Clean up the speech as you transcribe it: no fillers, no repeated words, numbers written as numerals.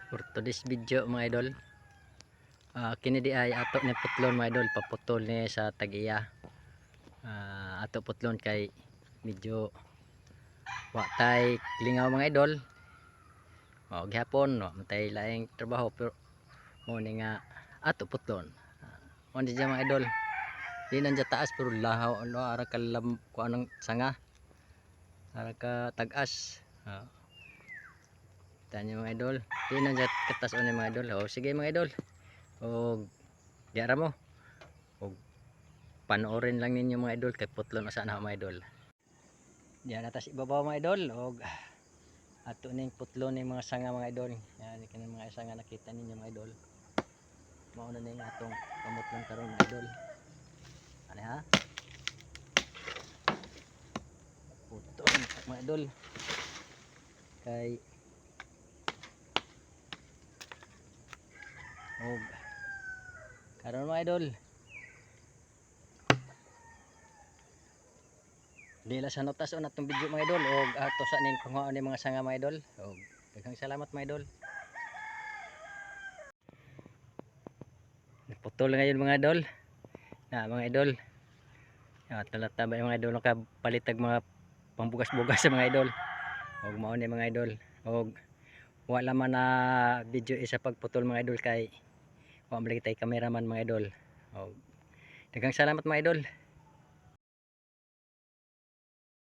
For today's video mga idol, kini di ay ato ni putlon mga idol, paputol ni sa tag-iya. Ato putlon kay medyo watay lingaw mga idol. Gihapon matay laing trabaho pero mo ni nga ato putlon. Mo ni mga idol. Di nandiya taas pero lahaw ano ara ka ko anong sanga. Ara ka tagas. Tanya mga idol, di nandiya katas ni mga idol. Sige mga idol. Diara mo. Panoorin lang ninyo mga idol kay putlon asa na mga idol. Diyan atas ibabaw mga idol ato ning putlon ning mga sanga mga idol. Yan kanang mga sanga nakita ninyo mga idol. Mao na ning atong pamutlon karon mga idol. Ani ha? Putlon mga idol. Kay karon mga idol. Dila sa notas on atong video mga idol ato sa ning panguha ni mga sanga mga idol. Daghang salamat mga idol. Putol ngayon mga idol. Mga idol. Talata ba mga idol nakapalitag mga pambugas-bugas sa mga idol. Mao ni mga idol. Wala man na video isa pagputol mga idol kay wa man tay cameraman mga idol. Daghang salamat mga idol.